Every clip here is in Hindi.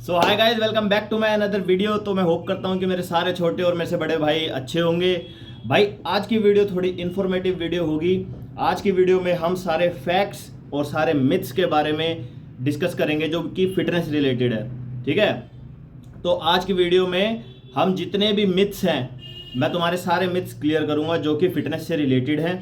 So hi guys, welcome back to my another video. तो मैं होप करता हूँ कि मेरे सारे छोटे और मेरे से बड़े भाई अच्छे होंगे। भाई आज की वीडियो थोड़ी इन्फॉर्मेटिव वीडियो होगी। आज की वीडियो में हम सारे फैक्ट्स और सारे मिथ्स के बारे में डिस्कस करेंगे जो कि फिटनेस रिलेटेड है। ठीक है, तो आज की वीडियो में हम जितने भी मिथ्स हैं मैं तुम्हारे सारे मिथ्स क्लियर करूंगा जो कि फिटनेस से रिलेटेड हैं।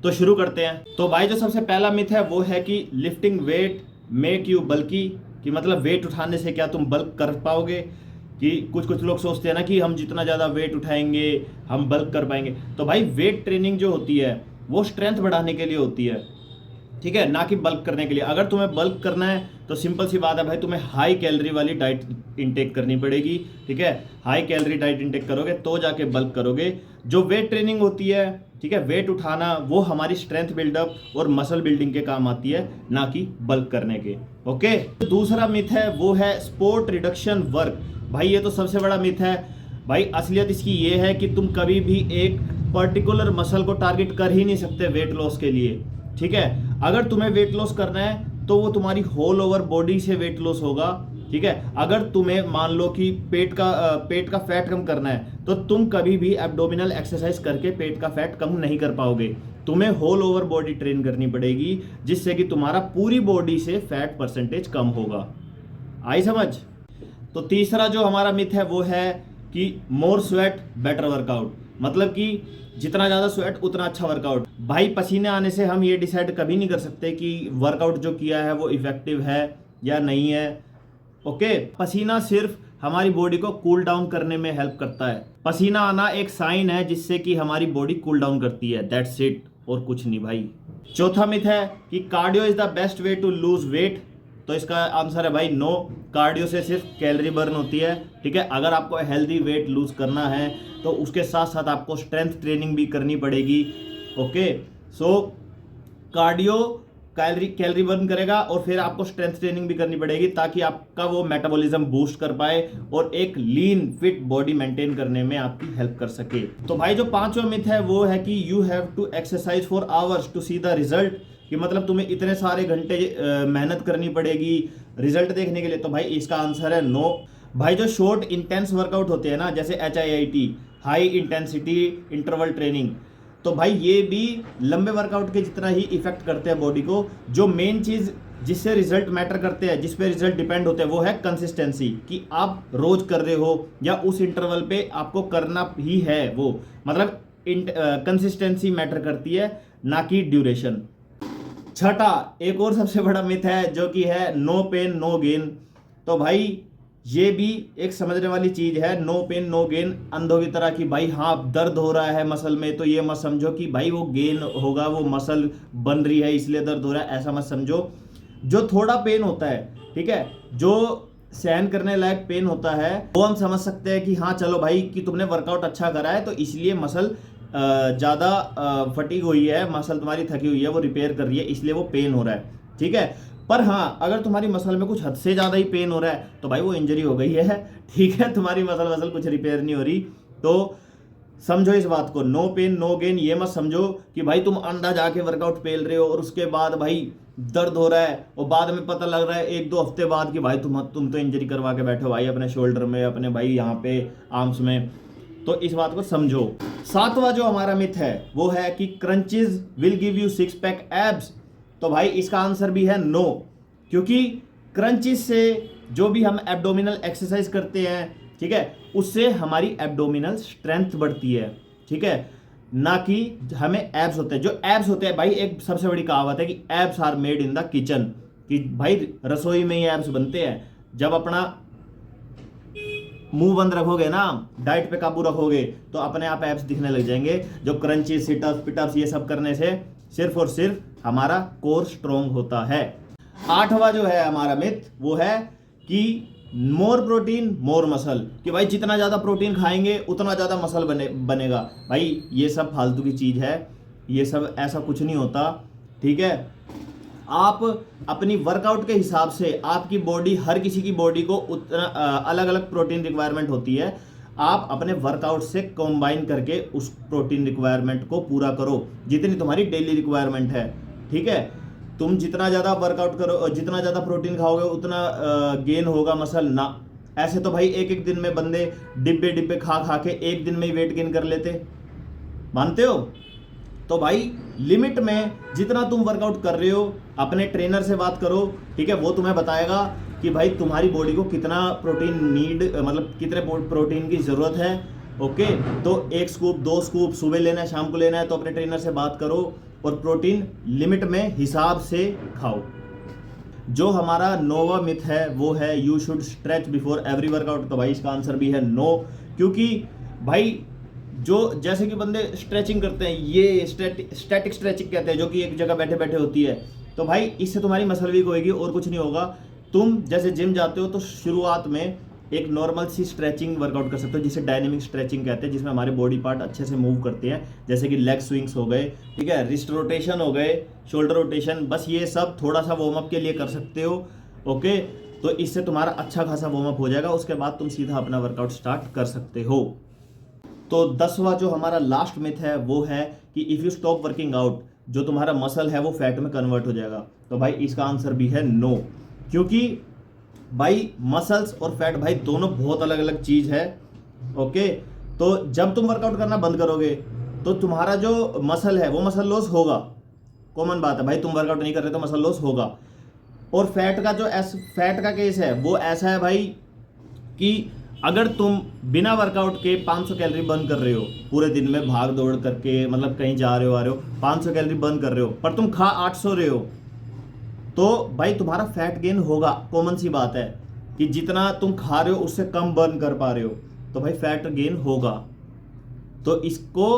तो शुरू करते हैं। तो भाई जो सबसे पहला मिथ है वो है कि लिफ्टिंग वेट मेक यू बल्की, कि मतलब वेट उठाने से क्या तुम बल्क कर पाओगे। कि कुछ कुछ लोग सोचते हैं ना कि हम जितना ज़्यादा वेट उठाएंगे हम बल्क कर पाएंगे। तो भाई वेट ट्रेनिंग जो होती है वो स्ट्रेंथ बढ़ाने के लिए होती है, ठीक है, ना कि बल्क करने के लिए। अगर तुम्हें बल्क करना है तो सिंपल सी बात है भाई, तुम्हें हाई कैलोरी वाली डाइट इंटेक करनी पड़ेगी। ठीक है, हाई कैलोरी डाइट इंटेक करोगे तो जाके बल्क करोगे। जो वेट ट्रेनिंग होती है, ठीक है, वेट उठाना, वो हमारी स्ट्रेंथ बिल्डअप और मसल बिल्डिंग के काम आती है, ना कि बल्क करने के। ओके, दूसरा मिथ है वो है स्पोर्ट रिडक्शन वर्क। भाई ये तो सबसे बड़ा मिथ है। भाई असलियत इसकी ये है कि तुम कभी भी एक पर्टिकुलर मसल को टारगेट कर ही नहीं सकते वेट लॉस के लिए। ठीक है, अगर तुम्हें वेट लॉस करना है तो वो तुम्हारी होल ओवर बॉडी से वेट लॉस होगा। ठीक है, अगर तुम्हें मान लो कि पेट का फैट कम करना है तो तुम कभी भी एब्डोमिनल एक्सरसाइज करके पेट का फैट कम नहीं कर पाओगे। तुम्हें होल ओवर बॉडी ट्रेन करनी पड़ेगी जिससे कि तुम्हारा पूरी बॉडी से फैट परसेंटेज कम होगा। आई समझ? तो तीसरा जो हमारा मिथ है वो है कि मोर स्वेट बेटर वर्कआउट, मतलब कि जितना ज़्यादा स्वेट उतना अच्छा वर्कआउट। भाई पसीने आने से हम ये डिसाइड कभी नहीं कर सकते कि वर्कआउट जो किया है वो इफेक्टिव है या नहीं है। ओके, पसीना सिर्फ हमारी बॉडी को कूल डाउन करने में हेल्प करता है। पसीना आना एक साइन है जिससे कि हमारी बॉडी कूल डाउन करती है, दैट्स इट, और कुछ नहीं भाई। चौथा मिथ है कि cardio is the best way to lose weight. तो इसका आंसर है भाई नो, कार्डियो से सिर्फ कैलोरी बर्न होती है। ठीक है, अगर आपको हेल्दी वेट लूज करना है तो उसके साथ साथ आपको स्ट्रेंथ ट्रेनिंग भी करनी पड़ेगी। ओके, सो कार्डियो कैलोरी बर्न करेगा और फिर आपको स्ट्रेंथ ट्रेनिंग भी करनी पड़ेगी ताकि आपका वो मेटाबॉलिज्म बूस्ट कर पाए और एक लीन फिट बॉडी मेंटेन करने में आपकी हेल्प कर सके। तो भाई जो पांचवा मिथ है वो है कि you have to exercise for hours to see the result, कि मतलब तुम्हें इतने सारे घंटे मेहनत करनी पड़ेगी रिजल्ट देखने के लिए। तो भाई इसका आंसर है नो। भाई जो शॉर्ट इंटेंस वर्कआउट होते हैं ना, जैसे HIIT, high intensity interval training, तो भाई ये भी लंबे वर्कआउट के जितना ही इफेक्ट करते हैं बॉडी को। जो मेन चीज़ जिससे रिजल्ट मैटर करते हैं, जिस पे रिजल्ट डिपेंड होते हैं, वो है कंसिस्टेंसी, कि आप रोज कर रहे हो या उस इंटरवल पे आपको करना ही है वो, मतलब कंसिस्टेंसी मैटर करती है, ना कि ड्यूरेशन। छठा एक और सबसे बड़ा मिथ है जो कि है नो पेन नो गेन। तो भाई ये भी एक समझने वाली चीज है, नो पेन नो गेन अंधों की तरह, कि भाई हाँ दर्द हो रहा है मसल में तो ये मत समझो कि भाई वो गेन होगा, वो मसल बन रही है इसलिए दर्द हो रहा है, ऐसा मत समझो। जो थोड़ा पेन होता है, ठीक है, जो सहन करने लायक पेन होता है, वो हम समझ सकते हैं कि हाँ चलो भाई कि तुमने वर्कआउट अच्छा करा है तो इसलिए मसल ज़्यादा फटीग हुई है, मसल तुम्हारी थकी हुई है, वो रिपेयर कर रही है, इसलिए वो पेन हो रहा है। ठीक है, पर हाँ अगर तुम्हारी मसल में कुछ हद से ज़्यादा ही पेन हो रहा है तो भाई वो इंजरी हो गई है। ठीक है, तुम्हारी मसल कुछ रिपेयर नहीं हो रही। तो समझो इस बात को, नो पेन नो गेन। ये मत समझो कि भाई तुम अंडा जाके वर्कआउट पेल रहे हो और उसके बाद भाई दर्द हो रहा है और बाद में पता लग रहा है 1-2 हफ्ते बाद कि भाई तुम तो इंजरी करवा के बैठे हो भाई अपने शोल्डर में, अपने भाई यहाँ पे आर्म्स में। तो इस बात को समझो। सातवां जो हमारा मिथ है वो है कि crunches will give you 6 pack abs. तो भाई इसका आंसर भी है नो, क्योंकि क्रंचेस से जो भी हम एब्डोमिनल एक्सरसाइज करते हैं, ठीक है, उससे हमारी एब्डोमिनल स्ट्रेंथ बढ़ती है। ठीक है, ना कि हमें एब्स होते हैं। जो एब्स होते हैं भाई, एक सबसे बड़ी कहावत है कि abs are made in the kitchen, कि भाई रसोई में ही एब्स बनते हैं। जब अपना मुंह बंद रखोगे ना, डाइट पे काबू रखोगे, तो अपने आप एब्स दिखने लग जाएंगे। जो क्रंचेस सिटअप्स पिटअप्स ये सब करने से सिर्फ और सिर्फ हमारा कोर स्ट्रॉन्ग होता है। आठवां जो है हमारा मिथ वो है कि मोर प्रोटीन मोर मसल, कि भाई जितना ज़्यादा प्रोटीन खाएंगे उतना ज़्यादा मसल बनेगा। भाई ये सब फालतू की चीज़ है, ये सब ऐसा कुछ नहीं होता। ठीक है, आप अपनी वर्कआउट के हिसाब से, आपकी बॉडी, हर किसी की बॉडी को उतना अलग अलग प्रोटीन रिक्वायरमेंट होती है। आप अपने वर्कआउट से कंबाइन करके उस प्रोटीन रिक्वायरमेंट को पूरा करो जितनी तुम्हारी डेली रिक्वायरमेंट है। ठीक है, तुम जितना ज़्यादा वर्कआउट करो, जितना ज़्यादा प्रोटीन खाओगे उतना गेन होगा मसल ना। ऐसे तो भाई एक एक दिन में बंदे डिब्बे डिब्बे खा खा के एक दिन में ही वेट गेन कर लेते, मानते हो? तो भाई लिमिट में जितना तुम वर्कआउट कर रहे हो, अपने ट्रेनर से बात करो, ठीक है? वो तुम्हें बताएगा कि भाई तुम्हारी बॉडी को कितना प्रोटीन नीड, मतलब कितने प्रोटीन की ज़रूरत है। ओके, तो 1 स्कूप 2 स्कूप सुबह लेना है, शाम को लेना है, तो अपने ट्रेनर से बात करो और प्रोटीन लिमिट में हिसाब से खाओ। जो हमारा नोवा मिथ है वो है you should stretch before every workout. तो भाई इसका आंसर भी है नो, क्योंकि भाई जो जैसे कि बंदे स्ट्रेचिंग करते हैं, ये स्टैटिक स्ट्रेचिंग कहते हैं, जो कि एक जगह बैठे बैठे होती है। तो भाई इससे तुम्हारी मसल वीक होगी और कुछ नहीं होगा। तुम जैसे जिम जाते हो तो शुरुआत में एक नॉर्मल सी स्ट्रेचिंग वर्कआउट कर सकते हो, जिसे डायनेमिक स्ट्रेचिंग कहते हैं, जिसमें हमारे बॉडी पार्ट अच्छे से मूव करते हैं, जैसे कि लेग स्विंग्स हो गए, ठीक है, रिस्ट रोटेशन हो गए, शोल्डर रोटेशन, बस ये सब थोड़ा सा वार्म अप के लिए कर सकते हो। ओके, तो इससे तुम्हारा अच्छा खासा वार्म अप हो जाएगा, उसके बाद तुम सीधा अपना वर्कआउट स्टार्ट कर सकते हो। तो 10वां जो हमारा लास्ट मिथ है वो है कि if you stop working out, जो तुम्हारा मसल है वो फैट में कन्वर्ट हो जाएगा। तो भाई इसका आंसर भी है नो, क्योंकि भाई मसल्स और फैट भाई दोनों बहुत अलग अलग चीज़ है। ओके, तो जब तुम वर्कआउट करना बंद करोगे तो तुम्हारा जो मसल है वो मसल लॉस होगा, कॉमन बात है भाई, तुम वर्कआउट नहीं कर रहे तो मसल लॉस होगा। और फैट का जो फैट का केस है वो ऐसा है भाई कि अगर तुम बिना वर्कआउट के 500 कैलोरी बर्न कर रहे हो पूरे दिन में, भाग दौड़ करके, मतलब कहीं जा रहे हो आ रहे हो, 500 कैलोरी बर्न कर रहे हो, पर तुम खा 800 रहे हो, तो भाई तुम्हारा फैट गेन होगा। कॉमन सी बात है कि जितना तुम खा रहे हो उससे कम बर्न कर पा रहे हो, तो भाई फैट गेन होगा। तो इसको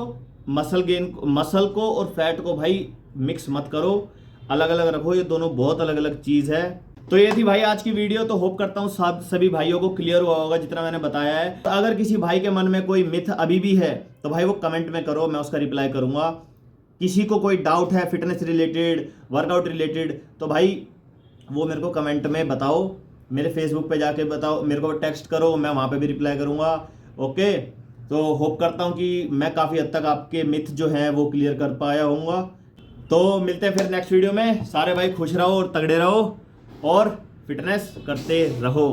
मसल को और फैट को भाई मिक्स मत करो, अलग अलग रखो, ये दोनों बहुत अलग अलग चीज़ है। तो ये थी भाई आज की वीडियो। तो होप करता हूँ सभी भाइयों को क्लियर हुआ होगा जितना मैंने बताया है। तो अगर किसी भाई के मन में कोई मिथ अभी भी है तो भाई वो कमेंट में करो, मैं उसका रिप्लाई करूँगा। किसी को कोई डाउट है फिटनेस रिलेटेड, वर्कआउट रिलेटेड, तो भाई वो मेरे को कमेंट में बताओ, मेरे फेसबुक पे जाके बताओ, मेरे को टेक्स्ट करो, मैं वहाँ पे भी रिप्लाई करूँगा। ओके, तो होप करता हूँ कि मैं काफ़ी हद तक आपके मिथ जो हैं वो क्लियर कर पाया होऊंगा। तो मिलते हैं फिर नेक्स्ट वीडियो में। सारे भाई खुश रहो और तगड़े रहो और फिटनेस करते रहो।